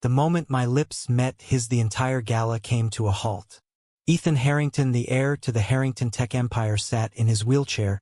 The moment my lips met his, the entire gala came to a halt. Ethan Harrington, the heir to the Harrington tech empire, sat in his wheelchair,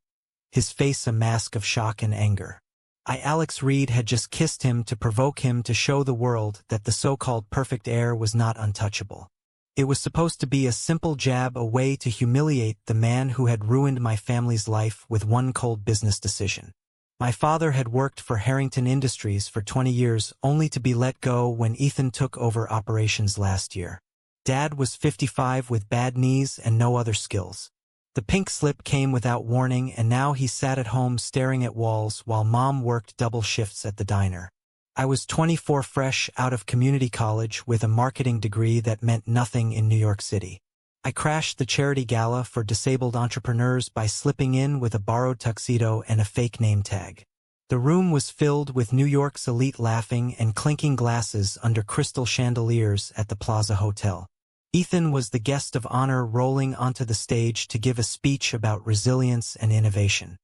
his face a mask of shock and anger. Alex Reed had just kissed him to provoke him to show the world that the so-called perfect heir was not untouchable. It was supposed to be a simple jab, a way to humiliate the man who had ruined my family's life with one cold business decision. My father had worked for Harrington Industries for 20 years, only to be let go when Ethan took over operations last year. Dad was 55 with bad knees and no other skills. The pink slip came without warning, and now he sat at home staring at walls while Mom worked double shifts at the diner. I was 24, fresh out of community college with a marketing degree that meant nothing in New York City. I crashed the charity gala for disabled entrepreneurs by slipping in with a borrowed tuxedo and a fake name tag. The room was filled with New York's elite laughing and clinking glasses under crystal chandeliers at the Plaza Hotel. Ethan was the guest of honor, rolling onto the stage to give a speech about resilience and innovation.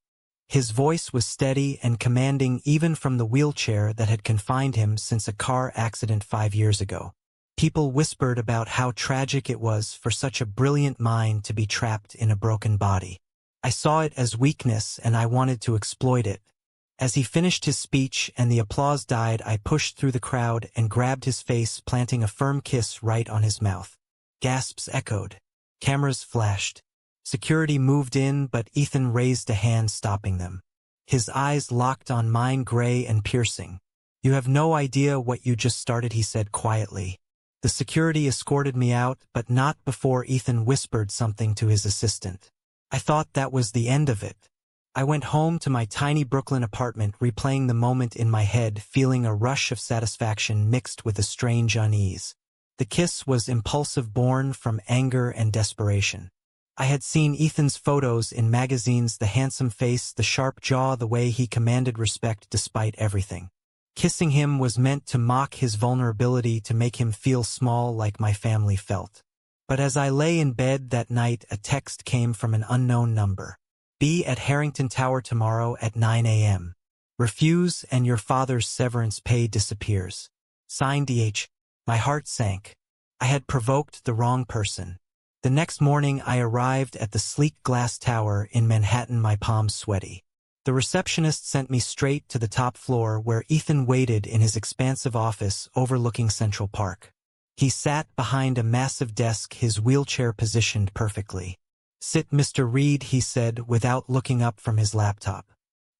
His voice was steady and commanding, even from the wheelchair that had confined him since a car accident 5 years ago. People whispered about how tragic it was for such a brilliant mind to be trapped in a broken body. I saw it as weakness, and I wanted to exploit it. As he finished his speech and the applause died, I pushed through the crowd and grabbed his face, planting a firm kiss right on his mouth. Gasps echoed. Cameras flashed. Security moved in, but Ethan raised a hand, stopping them. His eyes locked on mine, gray and piercing. "You have no idea what you just started," he said quietly. The security escorted me out, but not before Ethan whispered something to his assistant. I thought that was the end of it. I went home to my tiny Brooklyn apartment, replaying the moment in my head, feeling a rush of satisfaction mixed with a strange unease. The kiss was impulsive, born from anger and desperation. I had seen Ethan's photos in magazines, the handsome face, the sharp jaw, the way he commanded respect despite everything. Kissing him was meant to mock his vulnerability, to make him feel small like my family felt. But as I lay in bed that night, a text came from an unknown number. "Be at Harrington Tower tomorrow at 9 a.m. Refuse and your father's severance pay disappears. Signed E.H." My heart sank. I had provoked the wrong person. The next morning I arrived at the sleek glass tower in Manhattan, my palms sweaty. The receptionist sent me straight to the top floor, where Ethan waited in his expansive office overlooking Central Park. He sat behind a massive desk, his wheelchair positioned perfectly. "Sit, Mr. Reed," he said without looking up from his laptop.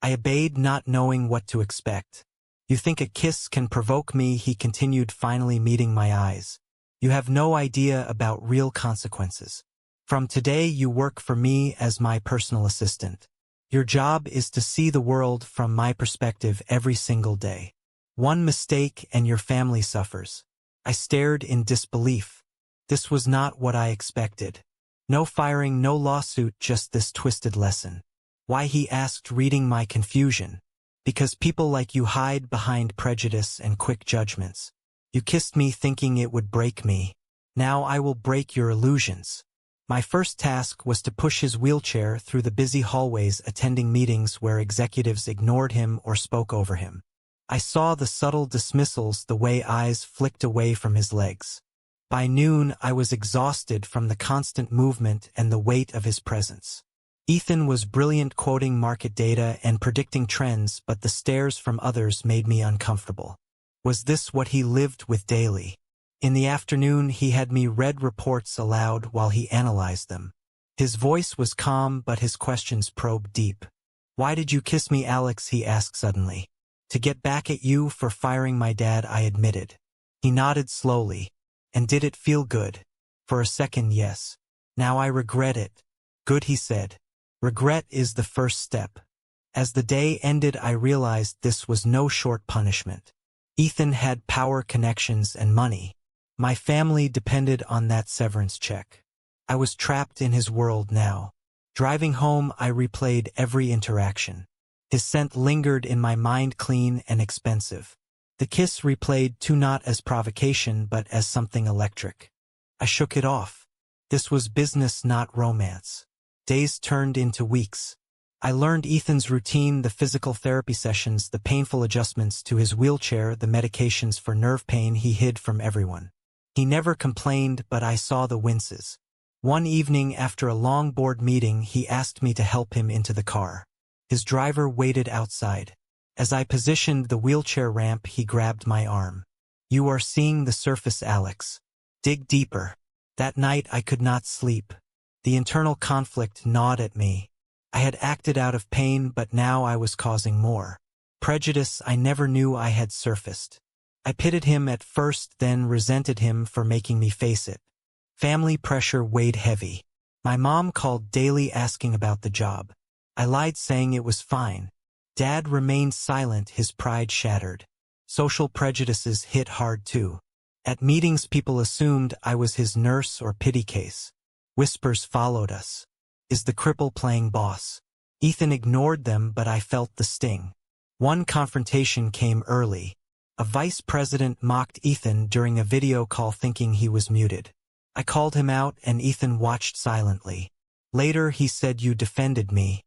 I obeyed, not knowing what to expect. "You think a kiss can provoke me?" he continued, finally meeting my eyes. "You have no idea about real consequences. From today you work for me as my personal assistant. Your job is to see the world from my perspective every single day. One mistake and your family suffers." I stared in disbelief. This was not what I expected. No firing, no lawsuit, just this twisted lesson. "Why?" he asked, reading my confusion. "Because people like you hide behind prejudice and quick judgments. You kissed me thinking it would break me. Now I will break your illusions." My first task was to push his wheelchair through the busy hallways, attending meetings where executives ignored him or spoke over him. I saw the subtle dismissals, the way eyes flicked away from his legs. By noon I was exhausted from the constant movement and the weight of his presence. Ethan was brilliant, quoting market data and predicting trends, but the stares from others made me uncomfortable. Was this what he lived with daily? In the afternoon he had me read reports aloud while he analyzed them. His voice was calm, but his questions probed deep. "Why did you kiss me, Alex?" he asked suddenly. "To get back at you for firing my dad," I admitted. He nodded slowly. "And did it feel good?" "For a second, yes. Now I regret it." "Good," he said. "Regret is the first step." As the day ended I realized this was no short punishment. Ethan had power, connections, and money. My family depended on that severance check. I was trapped in his world now. Driving home I replayed every interaction. His scent lingered in my mind, clean and expensive. The kiss replayed too, not as provocation but as something electric. I shook it off. This was business, not romance. Days turned into weeks. I learned Ethan's routine, the physical therapy sessions, the painful adjustments to his wheelchair, the medications for nerve pain he hid from everyone. He never complained, but I saw the winces. One evening after a long board meeting, he asked me to help him into the car. His driver waited outside. As I positioned the wheelchair ramp, he grabbed my arm. "You are seeing the surface, Alex. Dig deeper." That night I could not sleep. The internal conflict gnawed at me. I had acted out of pain, but now I was causing more. Prejudice I never knew I had surfaced. I pitied him at first, then resented him for making me face it. Family pressure weighed heavy. My mom called daily asking about the job. I lied, saying it was fine. Dad remained silent, his pride shattered. Social prejudices hit hard too. At meetings people assumed I was his nurse or pity case. Whispers followed us. Is the cripple playing boss? Ethan ignored them, but I felt the sting. One confrontation came early. A vice president mocked Ethan during a video call thinking he was muted. I called him out and Ethan watched silently. Later he said, "You defended me."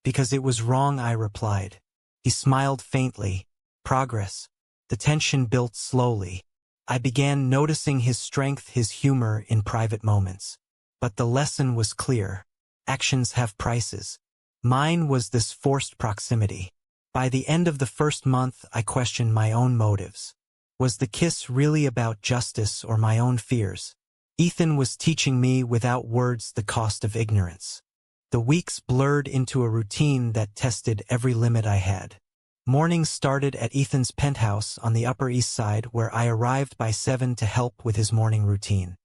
"Because it was wrong," I replied. He smiled faintly. Progress. The tension built slowly. I began noticing his strength, his humor in private moments. But the lesson was clear. Actions have prices. Mine was this forced proximity. By the end of the first month, I questioned my own motives. Was the kiss really about justice or my own fears? Ethan was teaching me without words the cost of ignorance. The weeks blurred into a routine that tested every limit I had. Mornings started at Ethan's penthouse on the Upper East Side, where I arrived by 7 to help with his morning routine.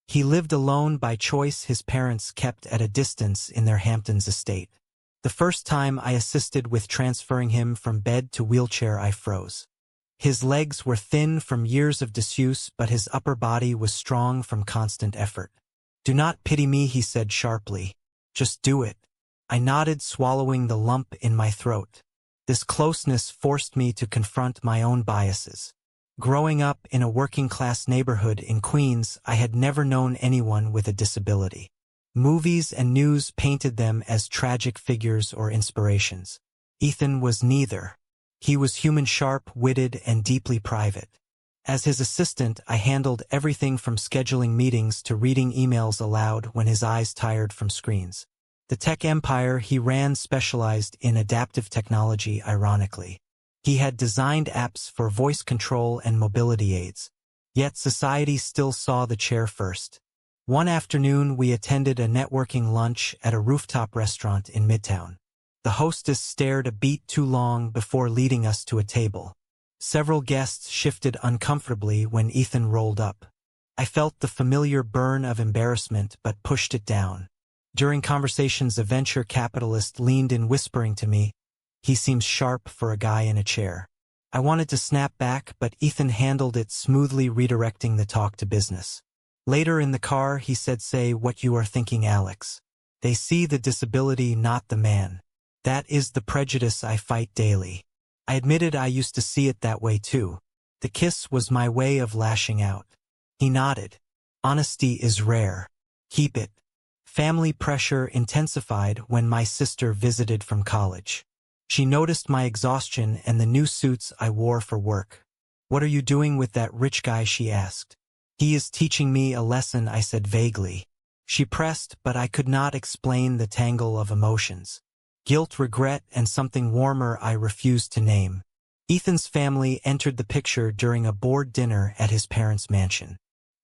He lived alone by choice. His parents kept at a distance in their Hamptons estate. The first time I assisted with transferring him from bed to wheelchair, I froze. His legs were thin from years of disuse, but his upper body was strong from constant effort. "Do not pity me," he said sharply. "Just do it." I nodded, swallowing the lump in my throat. This closeness forced me to confront my own biases. Growing up in a working-class neighborhood in Queens, I had never known anyone with a disability. Movies and news painted them as tragic figures or inspirations. Ethan was neither. He was human, sharp-witted, and deeply private. As his assistant, I handled everything from scheduling meetings to reading emails aloud when his eyes tired from screens. The tech empire he ran specialized in adaptive technology, ironically. He had designed apps for voice control and mobility aids. Yet society still saw the chair first. One afternoon, we attended a networking lunch at a rooftop restaurant in Midtown. The hostess stared a beat too long before leading us to a table. Several guests shifted uncomfortably when Ethan rolled up. I felt the familiar burn of embarrassment but pushed it down. During conversations, a venture capitalist leaned in, whispering to me, "He seems sharp for a guy in a chair." I wanted to snap back, but Ethan handled it smoothly, redirecting the talk to business. Later in the car, he said, "Say what you are thinking, Alex. They see the disability, not the man. That is the prejudice I fight daily." I admitted I used to see it that way too. The kiss was my way of lashing out. He nodded. "Honesty is rare. Keep it." Family pressure intensified when my sister visited from college. She noticed my exhaustion and the new suits I wore for work. "What are you doing with that rich guy?" she asked. "He is teaching me a lesson," I said vaguely. She pressed, but I could not explain the tangle of emotions. Guilt, regret, and something warmer I refused to name. Ethan's family entered the picture during a board dinner at his parents' mansion.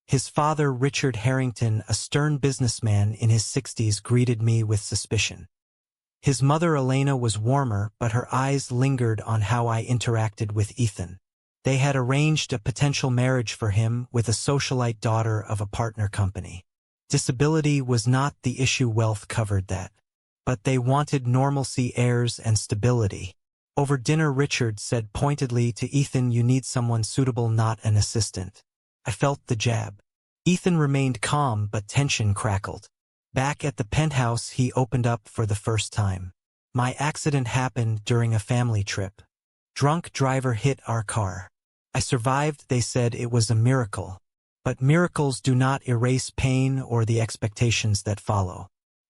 His father, Richard Harrington, a stern businessman in his 60s, greeted me with suspicion. His mother, Elena, was warmer, but her eyes lingered on how I interacted with Ethan. They had arranged a potential marriage for him with a socialite daughter of a partner company. Disability was not the issue, wealth covered that. But they wanted normalcy, heirs, and stability. Over dinner, Richard said pointedly to Ethan, "You need someone suitable, not an assistant." I felt the jab. Ethan remained calm, but tension crackled. Back at the penthouse, he opened up for the first time. "My accident happened during a family trip. Drunk driver hit our car. I survived. They said it was a miracle. But miracles do not erase pain or the expectations that follow."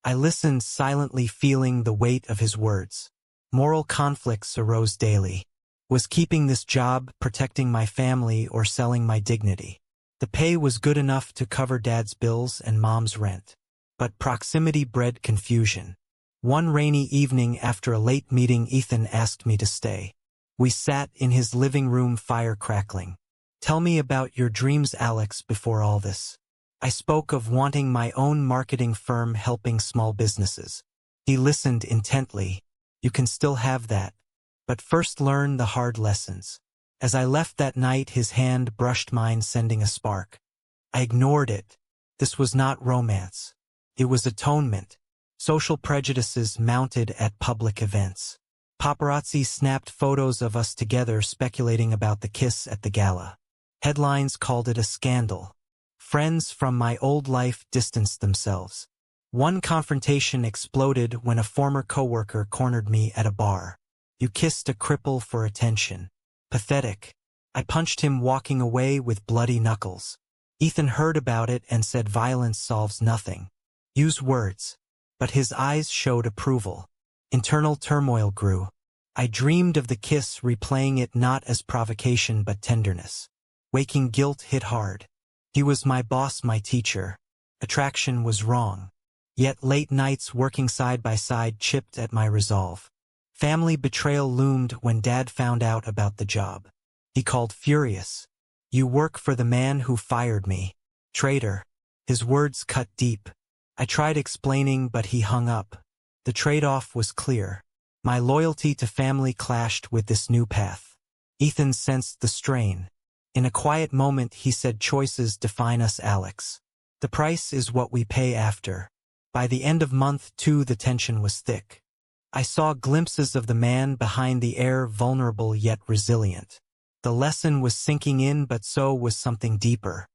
I listened silently, feeling the weight of his words. Moral conflicts arose daily. Was keeping this job protecting my family or selling my dignity? The pay was good enough to cover Dad's bills and Mom's rent. But proximity bred confusion. One rainy evening after a late meeting, Ethan asked me to stay. We sat in his living room, fire crackling. "Tell me about your dreams, Alex, before all this." I spoke of wanting my own marketing firm helping small businesses. He listened intently. "You can still have that. But first learn the hard lessons." As I left that night, his hand brushed mine, sending a spark. I ignored it. This was not romance. It was atonement. Social prejudices mounted at public events. Paparazzi snapped photos of us together, speculating about the kiss at the gala. Headlines called it a scandal. Friends from my old life distanced themselves. One confrontation exploded when a former coworker cornered me at a bar. "You kissed a cripple for attention. Pathetic." I punched him, walking away with bloody knuckles. Ethan heard about it and said violence solves nothing. Use words. But his eyes showed approval. Internal turmoil grew. I dreamed of the kiss, replaying it not as provocation but tenderness. Waking guilt hit hard. He was my boss, my teacher. Attraction was wrong. Yet late nights working side by side chipped at my resolve. Family betrayal loomed when Dad found out about the job. He called furious. "You work for the man who fired me. Traitor." His words cut deep. I tried explaining, but he hung up. The trade-off was clear. My loyalty to family clashed with this new path. Ethan sensed the strain. In a quiet moment, he said, "Choices define us, Alex. The price is what we pay after." By the end of month 2, the tension was thick. I saw glimpses of the man behind the air, vulnerable yet resilient. The lesson was sinking in, but so was something deeper.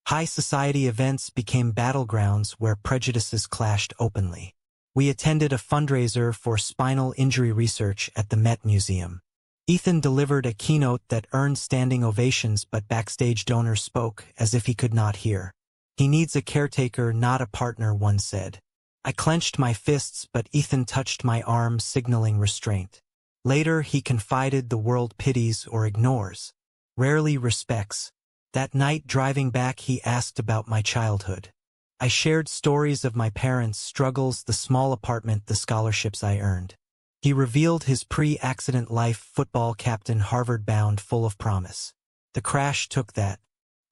High society events became battlegrounds where prejudices clashed openly. We attended a fundraiser for spinal injury research at the Met Museum. Ethan delivered a keynote that earned standing ovations, but backstage donors spoke as if he could not hear. "He needs a caretaker, not a partner," one said. I clenched my fists, but Ethan touched my arm, signaling restraint. Later, he confided, "The world pities or ignores, rarely respects." That night, driving back, he asked about my childhood. I shared stories of my parents' struggles, the small apartment, the scholarships I earned. He revealed his pre-accident life, football captain, Harvard-bound, full of promise. The crash took that.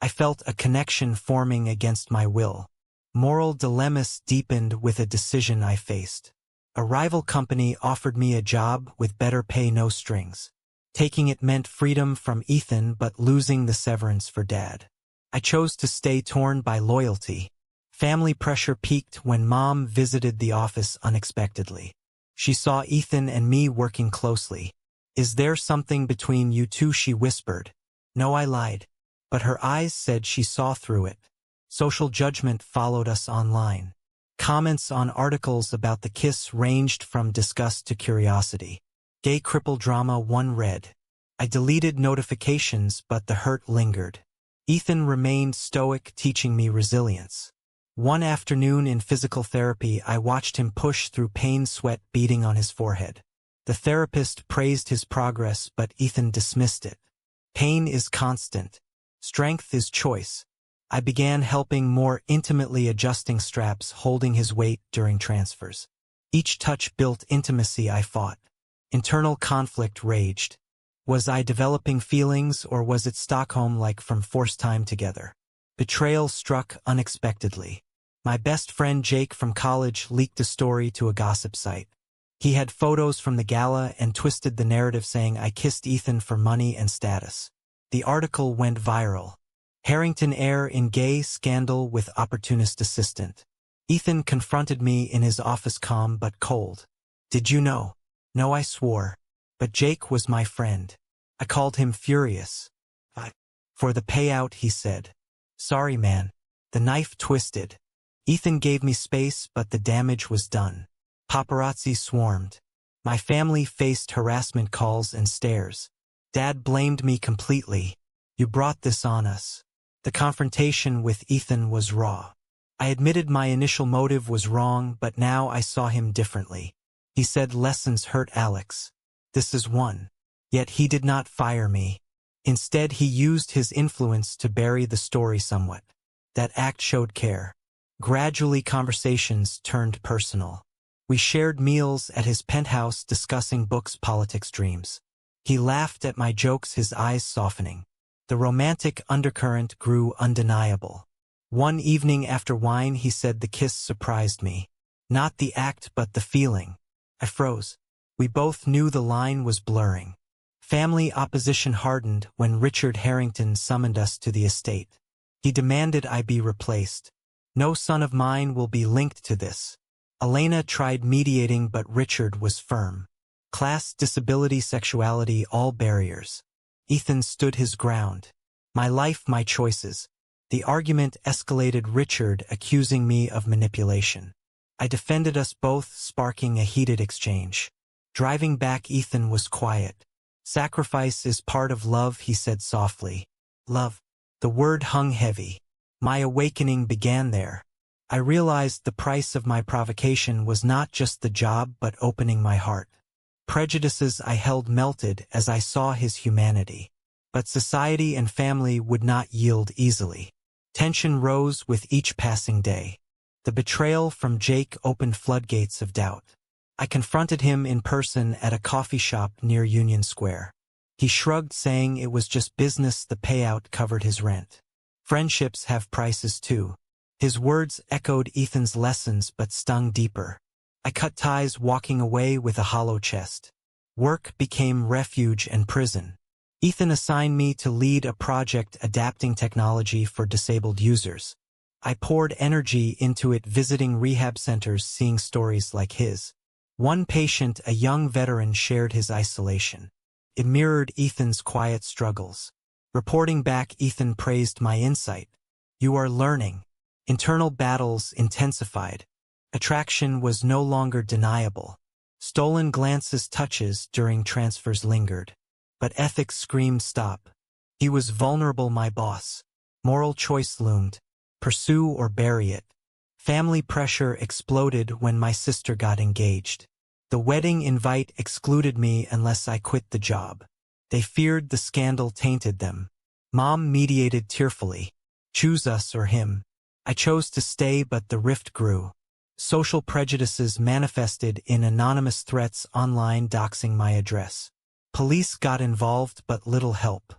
I felt a connection forming against my will. Moral dilemmas deepened with a decision I faced. A rival company offered me a job with better pay, no strings. Taking it meant freedom from Ethan, but losing the severance for Dad. I chose to stay, torn by loyalty. Family pressure peaked when Mom visited the office unexpectedly. She saw Ethan and me working closely. "Is there something between you two?" she whispered. No, I lied. But her eyes said she saw through it. Social judgment followed us online. Comments on articles about the kiss ranged from disgust to curiosity. "Gay cripple drama," one read. I deleted notifications, but the hurt lingered. Ethan remained stoic, teaching me resilience. One afternoon in physical therapy, I watched him push through pain, sweat beading on his forehead. The therapist praised his progress, but Ethan dismissed it. Pain is constant. Strength is choice. I began helping more intimately, adjusting straps, holding his weight during transfers. Each touch built intimacy. I fought. Internal conflict raged. Was I developing feelings, or was it Stockholm-like from forced time together? Betrayal struck unexpectedly. My best friend Jake from college leaked a story to a gossip site. He had photos from the gala and twisted the narrative, saying I kissed Ethan for money and status. The article went viral. Heir in gay scandal with opportunist assistant. Ethan confronted me in his office, calm but cold. "Did you know?" "No," I swore. "But Jake was my friend." I called him furious. "For the payout," he said. "Sorry, man." The knife twisted. Ethan gave me space, but the damage was done. Paparazzi swarmed. My family faced harassment calls and stares. Dad blamed me completely. "You brought this on us." The confrontation with Ethan was raw. I admitted my initial motive was wrong, but now I saw him differently. He said lessons hurt Alex. This is one. Yet he did not fire me. Instead, he used his influence to bury the story somewhat. That act showed care. Gradually, conversations turned personal. We shared meals at his penthouse discussing books, politics, dreams. He laughed at my jokes, his eyes softening. The romantic undercurrent grew undeniable. One evening after wine, he said the kiss surprised me. Not the act, but the feeling. I froze. We both knew the line was blurring. Family opposition hardened when Richard Harrington summoned us to the estate. He demanded I be replaced. No son of mine will be linked to this. Elena tried mediating, but Richard was firm. Class, disability, sexuality, all barriers. Ethan stood his ground. My life, my choices. The argument escalated, Richard accusing me of manipulation. I defended us both, sparking a heated exchange. Driving back, Ethan was quiet. Sacrifice is part of love, he said softly. Love. The word hung heavy. My awakening began there. I realized the price of my provocation was not just the job but opening my heart. Prejudices I held melted as I saw his humanity. But society and family would not yield easily. Tension rose with each passing day. The betrayal from Jake opened floodgates of doubt. I confronted him in person at a coffee shop near Union Square. He shrugged, saying it was just business, the payout covered his rent. Friendships have prices too. His words echoed Ethan's lessons but stung deeper. I cut ties, walking away with a hollow chest. Work became refuge and prison. Ethan assigned me to lead a project adapting technology for disabled users. I poured energy into it, visiting rehab centers, seeing stories like his. One patient, a young veteran, shared his isolation. It mirrored Ethan's quiet struggles. Reporting back, Ethan praised my insight. You are learning. Internal battles intensified. Attraction was no longer deniable. Stolen glances, touches during transfers lingered. But ethics screamed stop. He was vulnerable, my boss. Moral choice loomed. Pursue or bury it. Family pressure exploded when my sister got engaged. The wedding invite excluded me unless I quit the job. They feared the scandal tainted them. Mom mediated tearfully. Choose us or him. I chose to stay, but the rift grew. Social prejudices manifested in anonymous threats online, doxing my address. Police got involved, but little help.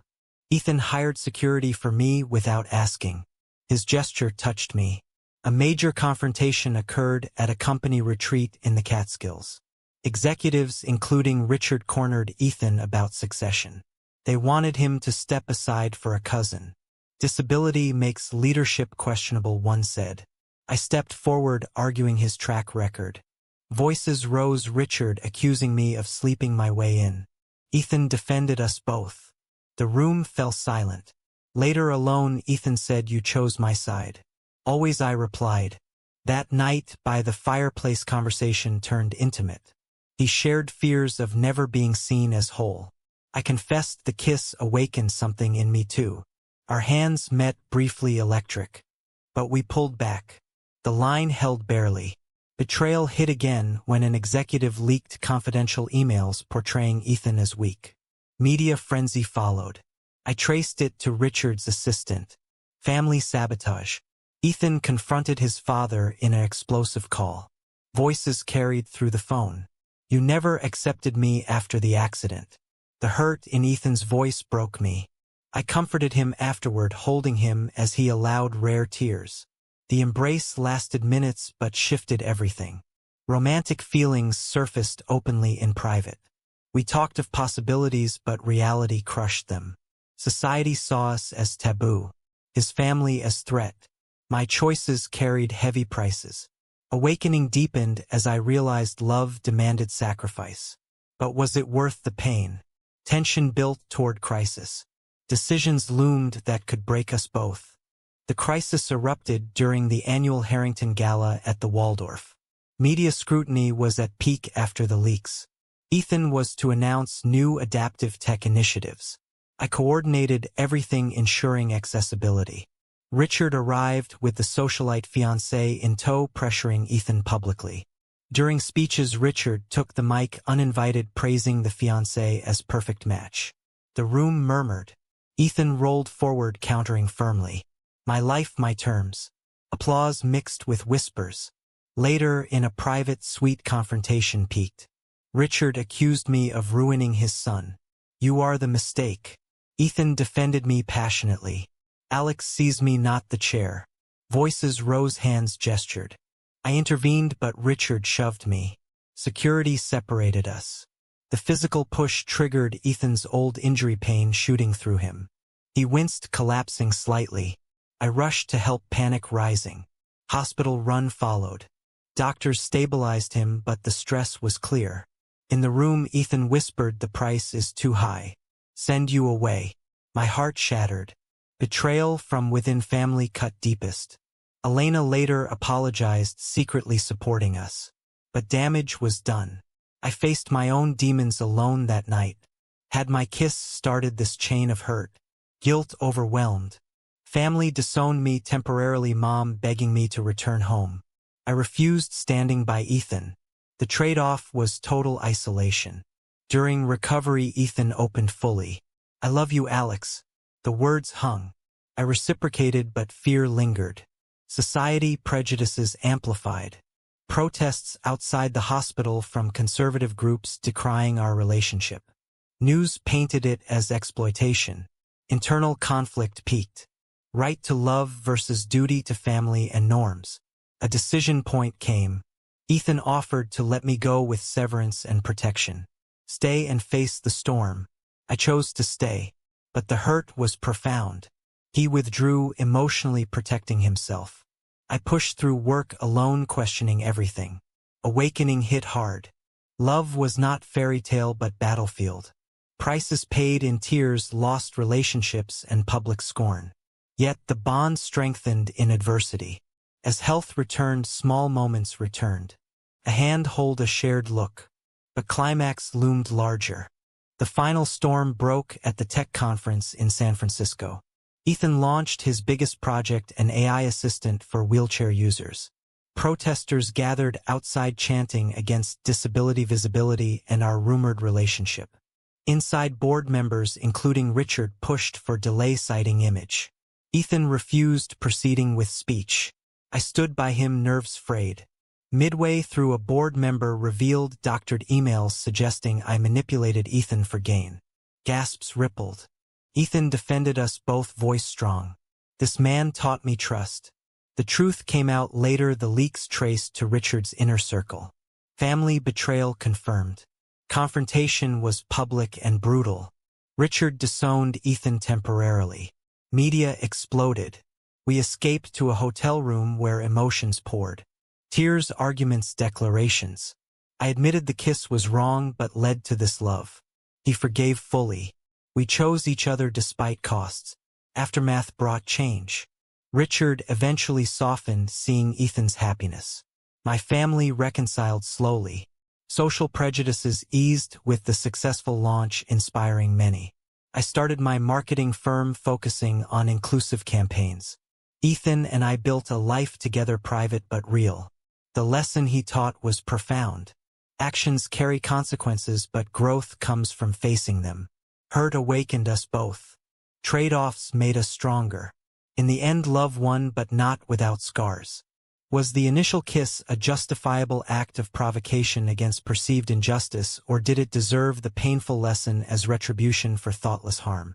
Ethan hired security for me without asking. His gesture touched me. A major confrontation occurred at a company retreat in the Catskills. Executives, including Richard, cornered Ethan about succession. They wanted him to step aside for a cousin. Disability makes leadership questionable, one said. I stepped forward, arguing his track record. Voices rose, Richard accusing me of sleeping my way in. Ethan defended us both. The room fell silent. Later, alone, Ethan said, you chose my side. Always, I replied. That night, by the fireplace, conversation turned intimate. He shared fears of never being seen as whole. I confessed the kiss awakened something in me too. Our hands met, briefly electric. But we pulled back. The line held barely. Betrayal hit again when an executive leaked confidential emails portraying Ethan as weak. Media frenzy followed. I traced it to Richard's assistant. Family sabotage. Ethan confronted his father in an explosive call. Voices carried through the phone. You never accepted me after the accident. The hurt in Ethan's voice broke me. I comforted him afterward, holding him as he allowed rare tears. The embrace lasted minutes but shifted everything. Romantic feelings surfaced openly in private. We talked of possibilities, but reality crushed them. Society saw us as taboo. His family as threat. My choices carried heavy prices. Awakening deepened as I realized love demanded sacrifice. But was it worth the pain? Tension built toward crisis. Decisions loomed that could break us both. The crisis erupted during the annual Harrington Gala at the Waldorf. Media scrutiny was at peak after the leaks. Ethan was to announce new adaptive tech initiatives. I coordinated everything, ensuring accessibility. Richard arrived with the socialite fiancé in tow, pressuring Ethan publicly. During speeches, Richard took the mic uninvited, praising the fiancé as perfect match. The room murmured. Ethan rolled forward, countering firmly. My life, my terms. Applause mixed with whispers. Later, in a private, sweet confrontation peaked. Richard accused me of ruining his son. You are the mistake. Ethan defended me passionately. Alex seized me, not the chair. Voices rose, hands gestured. I intervened, but Richard shoved me. Security separated us. The physical push triggered Ethan's old injury, pain shooting through him. He winced, collapsing slightly. I rushed to help, panic rising. Hospital run followed. Doctors stabilized him, but the stress was clear. In the room, Ethan whispered, the price is too high. Send you away. My heart shattered. Betrayal from within family cut deepest. Elena later apologized, secretly supporting us. But damage was done. I faced my own demons alone that night. Had my kiss started this chain of hurt? Guilt overwhelmed. Family disowned me temporarily, mom begging me to return home. I refused, standing by Ethan. The trade-off was total isolation. During recovery, Ethan opened fully. I love you, Alex. The words hung. I reciprocated, but fear lingered. Society prejudices amplified. Protests outside the hospital from conservative groups decrying our relationship. News painted it as exploitation. Internal conflict peaked. Right to love versus duty to family and norms. A decision point came. Ethan offered to let me go with severance and protection. Stay and face the storm. I chose to stay. But the hurt was profound. He withdrew, emotionally protecting himself. I pushed through work alone, questioning everything. Awakening hit hard. Love was not fairy tale but battlefield. Prices paid in tears, lost relationships, and public scorn. Yet the bond strengthened in adversity. As health returned, small moments returned. A hand hold, a shared look. But climax loomed larger. The final storm broke at the tech conference in San Francisco. Ethan launched his biggest project, an AI assistant for wheelchair users. Protesters gathered outside chanting against disability visibility and our rumored relationship. Inside, board members, including Richard, pushed for delay, citing image. Ethan refused, proceeding with speech. I stood by him, nerves frayed. Midway through, a board member revealed doctored emails suggesting I manipulated Ethan for gain. Gasps rippled. Ethan defended us both, voice strong. This man taught me trust. The truth came out later, the leaks traced to Richard's inner circle. Family betrayal confirmed. Confrontation was public and brutal. Richard disowned Ethan temporarily. Media exploded. We escaped to a hotel room where emotions poured. Tears, arguments, declarations. I admitted the kiss was wrong but led to this love. He forgave fully. We chose each other despite costs. Aftermath brought change. Richard eventually softened, seeing Ethan's happiness. My family reconciled slowly. Social prejudices eased with the successful launch, inspiring many. I started my marketing firm focusing on inclusive campaigns. Ethan and I built a life together, private but real. The lesson he taught was profound. Actions carry consequences, but growth comes from facing them. Hurt awakened us both. Trade-offs made us stronger. In the end, love won, but not without scars. Was the initial kiss a justifiable act of provocation against perceived injustice, or did it deserve the painful lesson as retribution for thoughtless harm?